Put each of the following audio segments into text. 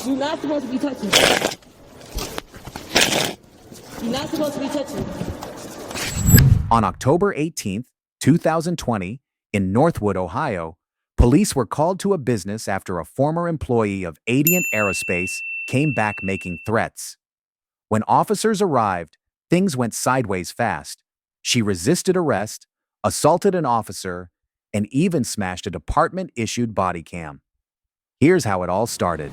You're not supposed to be touching. You're not supposed to be touching. On October 18th, 2020, in Northwood, Ohio, police were called to a business after a former employee of Adient Aerospace came back making threats. When officers arrived, things went sideways fast. She resisted arrest, assaulted an officer, and even smashed a department-issued body cam. Here's how it all started.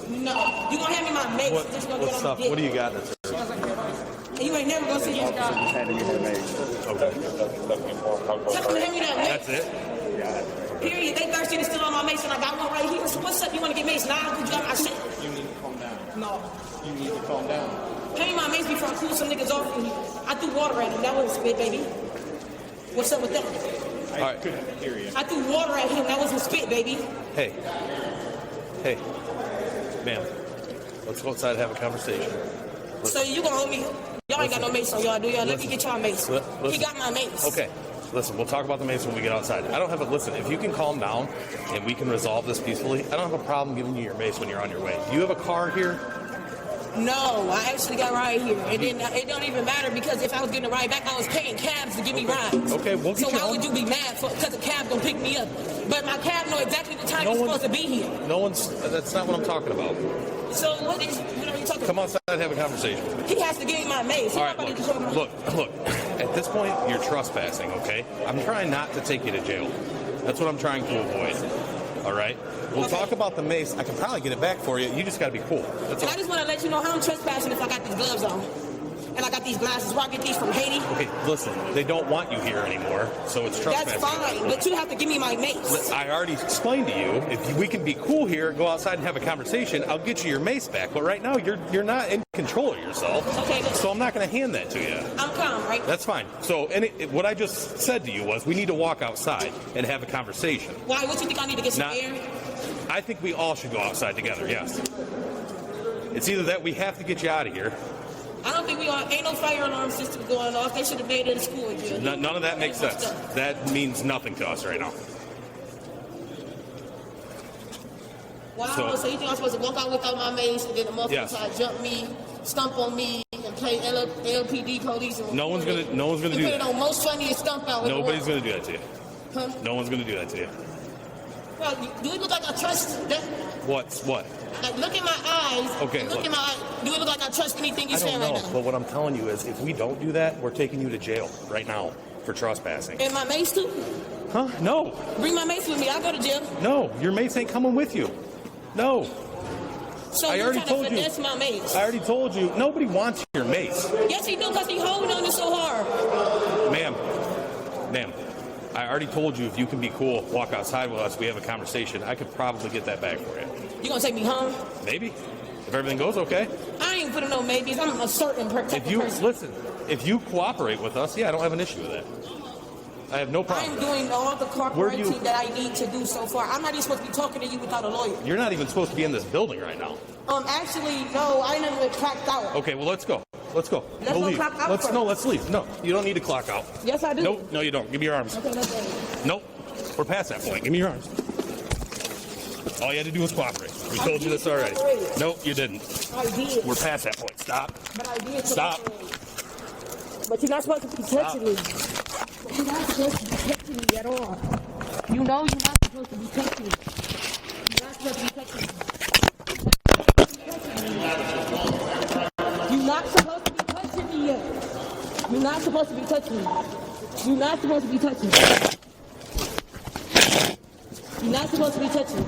No, you gonna hand me my mace. What's up? What do you got? That's and you ain't never gonna see this guy. handing you the mace. Okay. Tell me to hand me that mace. That's it? Period. They thirsty to steal on my mace and I got one right here. So what's up? You wanna get mace now? Cause you got my shit. You need to calm down. No. You need to calm down. Hand me my mace before I cool some niggas off. I threw water at him. That wasn't spit, baby. What's up with that? I couldn't hear you. I threw water at him. That wasn't spit, baby. Hey. Hey. Ma'am. Let's go outside and have a conversation. So you gonna hold me? Y'all ain't got no mace on y'all, do y'all? Let me get y'all mace. He got my mace. Okay. Listen, we'll talk about the mace when we get outside. I don't have a listen. If you can calm down and we can resolve this peacefully, I don't have a problem giving you your mace when you're on your way. Do you have a car here? No, I actually got a ride here. And then it don't even matter because if I was getting a ride back, I was paying cabs to give me rides. Okay, we'll get so you why home. would you be mad because a cab gonna pick me up? But my cab know exactly the time he's supposed to be here. That's not what I'm talking about. So what are you talking about? Come outside and have a conversation. He has to give me my mace. All right, look. At this point, you're trespassing, okay? I'm trying not to take you to jail. That's what I'm trying to avoid. All right? We'll talk about the mace. I can probably get it back for you. You just got to be cool. That's all. I just want to let you know how I'm trespassing if I got these gloves on. And I got these glasses. Where I get these from Haiti. Okay, listen. They don't want you here anymore, so it's trespassing. That's fine, but you have to give me my mace. I already explained to you. If we can be cool here, go outside and have a conversation, I'll get you your mace back. But right now, you're not in control of yourself. Okay. So I'm not going to hand that to you. I'm calm, right? That's fine. So what I just said to you was we need to walk outside and have a conversation. Why? What you think I need to get some air? I think we all should go outside together, yes. It's either that we have to get you out of here. I don't think ain't no fire alarm system going off. They should have made it in school again. None of that makes sense. That means nothing to us right now. Wow, so you think I'm supposed to walk out without my mace and then the motherfucker try to jump me, stump on me, and play LPD police? No one's gonna do that. Put it on most funniest stump out. Nobody's gonna do that to you. Huh? No one's gonna do that to you. Well, do it look like I trust that? What? Like, look in my eyes. Okay. Look in my eyes. Do it look like I trust anything you're saying right now? But what I'm telling you is, if we don't do that, we're taking you to jail right now for trespassing. And my mace too? Huh? No. Bring my mace with me. I'll go to jail. No, your mace ain't coming with you. No. So I already told you. My mace. I already told you. Nobody wants your mace. Yes, he do, because he holding on it so hard. Ma'am. I already told you if you can be cool, walk outside with us, we have a conversation. I could probably get that back for you. You gonna take me home? Maybe. If everything goes okay. I ain't putting no maybes. I'm a certain person. Listen, if you cooperate with us, I don't have an issue with that. I have no problem. I'm doing all the cooperating that I need to do so far. I'm not even supposed to be talking to you without a lawyer. You're not even supposed to be in this building right now. Actually, no, I never been clocked out. Okay, well, let's go. Let's go. Let's go clock out first. No, let's leave. No, you don't need to clock out. Yes, I do. Nope, no, you don't. Give me your arms. Okay, let's go. Nope, we're past that point. Give me your arms. All you had to do was cooperate. We told you this already. Nope, you didn't. I did. We're past that point. Stop. But I did. Stop. But you're not supposed to be touching me. You're not supposed to be touching me at all. You know you're not supposed to be touching me. You're not supposed to be touching me. You're not supposed to be touching me yet. You're not supposed to be touching me. You're not supposed to be touching me. You're not supposed to be touching me.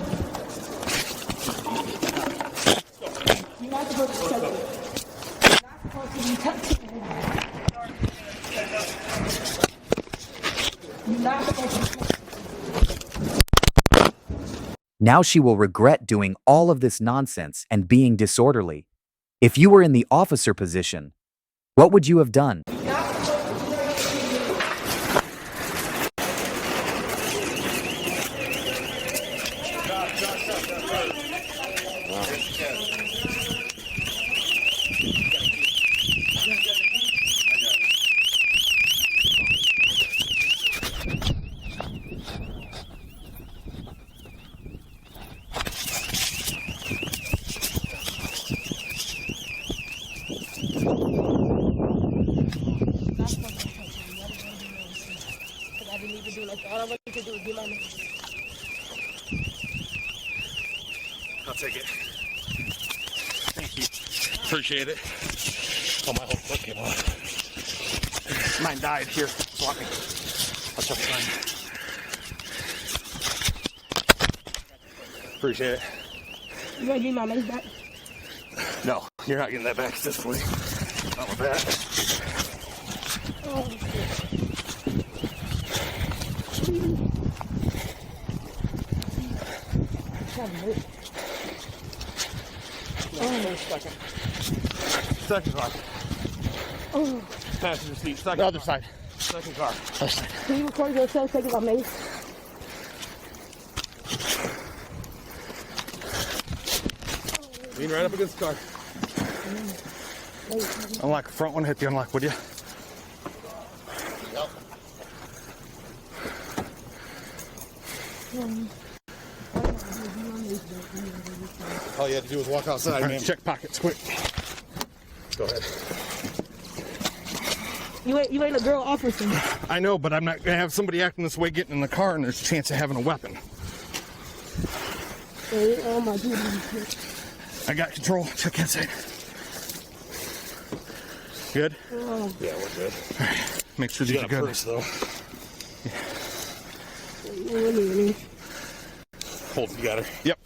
You're not supposed to be touching me. Now she will regret doing all of this nonsense and being disorderly. If you were in the officer position, what would you have done? I'll take it. Thank you. Appreciate it. Oh, my whole foot came off. Mine died here. Swap me. I'll check mine. Appreciate it. You gonna give me my money back? No, you're not getting that back at this point. Not with that. Oh, Second car. oh. Passenger seat. Second. The other side. Second car. Can you record yourself taking my mace? Lean right up against the car. Unlock the front one, hit the unlock, would you? All you had to do was walk outside, man. Check pockets, quick. Go ahead. You ain't a girl officer. I know, but I'm not gonna have somebody acting this way getting in the car and there's a chance of having a weapon. Oh my goodness. I got control. Check inside. Good? Oh. Yeah, we're good. All right. Make sure You these got are a good. purse, though. Really? Hold together. Yep.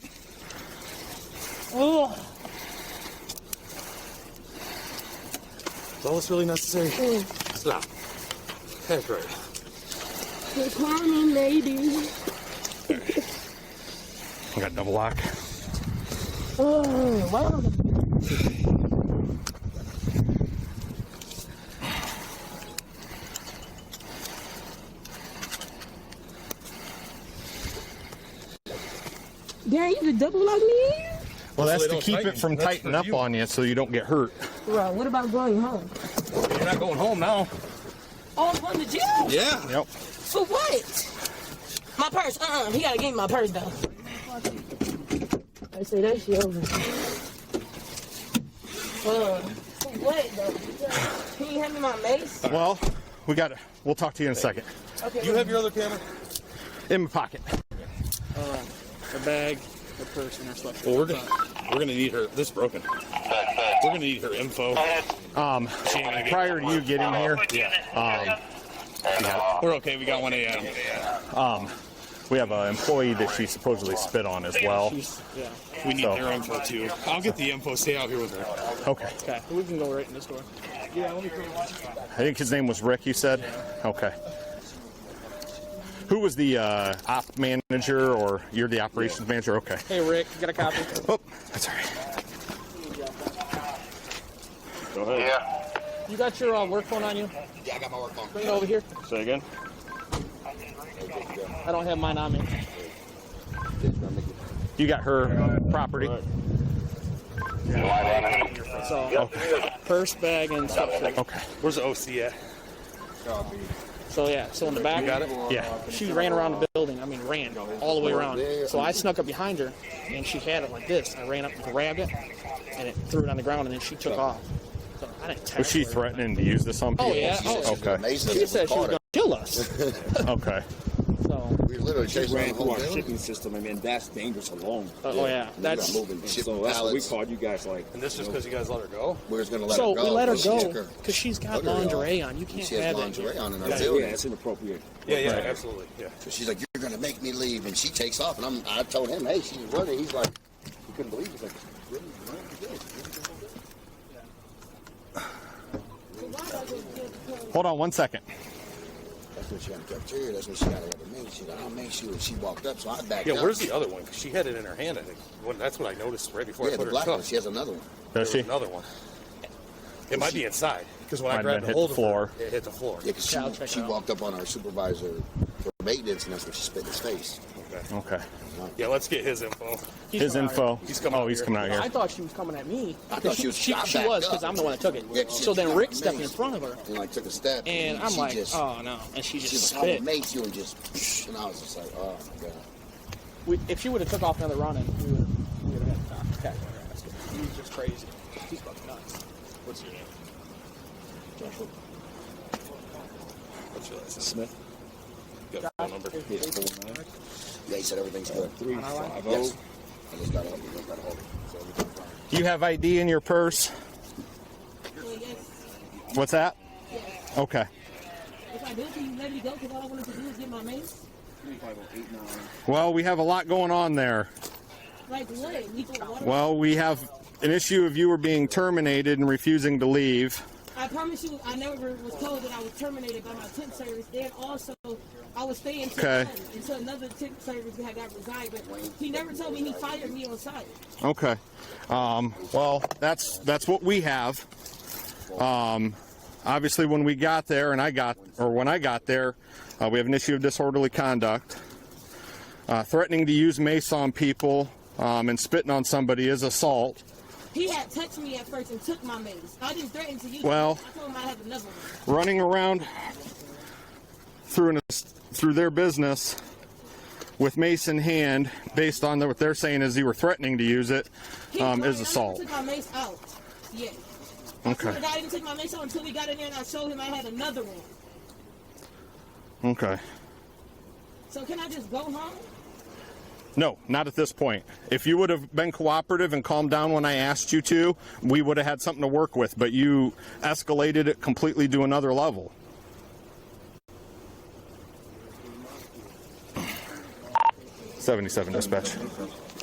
Oh. Is all this really necessary? Oh. Stop. That's right. They call me maybe. I got double lock. Oh, wow. Damn, you could double lock me? Well, that's they to don't keep tighten. it from That's tightening for up you. on you so you don't get hurt. Right, what about going home? You're not going home now. Oh, I'm going to jail? Yeah. Yep. For what? My purse, he gotta give me my purse though. I say that shit over. For what though? Can you hand me my mace? Well, we'll talk to you in a second. Okay. You have your other camera? In my pocket. A bag, a purse, and her sweatshirt. Well, we're gonna need her. This is broken. We're gonna need her info. She ain't gonna get Prior to you getting here, We're okay. We got 1 a.m. we have an employee that she supposedly spit on as well. Yeah. We need So- their info too. I'll get the info. Stay out here with her. Okay. Okay. We can go right in this door. Yeah, let me put I think his name was Rick, you said? Okay. Who was the op manager, or you're the operations manager? Okay. Hey, Rick, you got a copy? Oh, that's all right. Go ahead. Yeah. You got your work phone on you? Yeah, I got my work phone. Bring it over here. Say again. I don't have mine on me. You got her property? So, purse, bag, and sweatshirt. Okay. Where's the OC at? So, yeah, so in the back, You got it? Yeah. she ran around the building. I mean, ran all the way around. So I snuck up behind her, and she had it like this. I ran up and grabbed it, and it threw it on the ground, and then she took off. So I didn't text Was she her. threatening to use this on people? Oh, yeah. Oh, Okay. she said she was going to kill us. Okay. So, We literally chased around ran the through whole our building. shipping system. I mean, that's dangerous alone. oh yeah, that's moving And shipping so that's what we pallets. called you guys like. And this just because you guys let her go? We was gonna let so her go. we let her but she go took her because she's got hooker lingerie off. on. You can't She has have lingerie it. on in our Yeah, building. it's inappropriate. Yeah, absolutely. Yeah. So she's like, "You're gonna make me leave," and she takes off. And I told him, "Hey, she's running." He's like, he couldn't believe it. He's like, "Really? Hold on 1 second. back when she got in the cafeteria. That's when she got it with me. She got, I'll make sure. And she walked up, so I backed up. Yeah, where's the other one? 'Cause she had it in her hand. I think. Well, that's what I noticed right before I Yeah, put the her black cuff. one. She has another one. There Does was she? another one. It might be inside because when I Might have grabbed been a hit hold the of floor. her, it hit the floor. Yeah, because Yeah, I'll check she it out. walked up on our supervisor for maintenance, and that's when she spit in his face. Okay. Okay. Yeah, let's get his info. He's His coming out info. He's coming out he's here. coming out here. I here. thought she was coming at me. I thought she was. She I was backed because up. I'm the one that took it. Yeah, 'cause she So was then trying Rick to stepped in mace. front of her, And like took a step, and I'm she like, just, oh no, and she she just was trying to spit. make you and just, and I was just like, oh my god. If she would have took off another running, we would have had to tackle her ass. He was just crazy. He's fucking nuts. What's your name? Joshua. What's your last name? Smith. Got a phone number? Yeah, he said everything's good. 350. Yes. I just got a hold of it. So everything's fine. Do you have ID in your purse? Well, yes. What's that? Okay. If I do, can you let me go? Because all I wanted to do is get my mace. 35089. Well, we have a lot going on there. Like what? Lethal water? Well, we have an issue of you were being terminated and refusing to leave. I promise you, I never was told that I was terminated by my temp service. And also, I was staying Okay. until another temp service had got resigned. But he never told me he fired me on site. Okay. Well, that's what we have. Obviously, when we got there, when I got there, we have an issue of disorderly conduct. Threatening to use mace on people and spitting on somebody is assault. He had touched me at first and took my mace. I didn't threaten to use Well- it. I told him I had another one. Running around through their business with mace in hand, based on what they're saying is you were threatening to use it, He was lying. is assault. I never took my mace out. Yeah. Okay. I didn't take my mace out until we got in there and I showed him I had another one. Okay. So can I just go home? No, not at this point. If you would have been cooperative and calmed down when I asked you to, we would have had something to work with, but you escalated it completely to another level. '77 dispatch.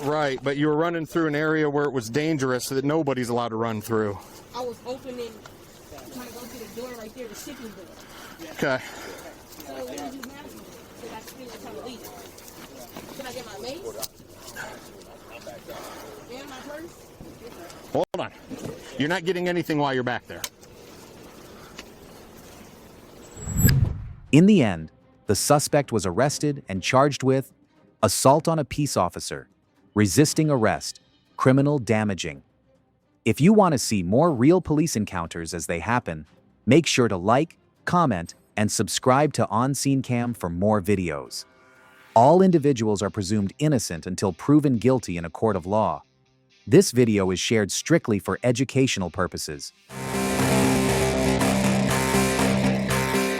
Right, but you were running through an area where it was dangerous that nobody's allowed to run through. I was opening, trying to go through the door right there, the shipping door. Okay. So what did you have me? Did I still trying to leave? Can I get my mace? And my purse? Hold on. You're not getting anything while you're back there. In the end, the suspect was arrested and charged with assault on a peace officer, resisting arrest, criminal damaging. If you want to see more real police encounters as they happen, make sure to like, comment, and subscribe to On Scene Cam for more videos. All individuals are presumed innocent until proven guilty in a court of law. This video is shared strictly for educational purposes.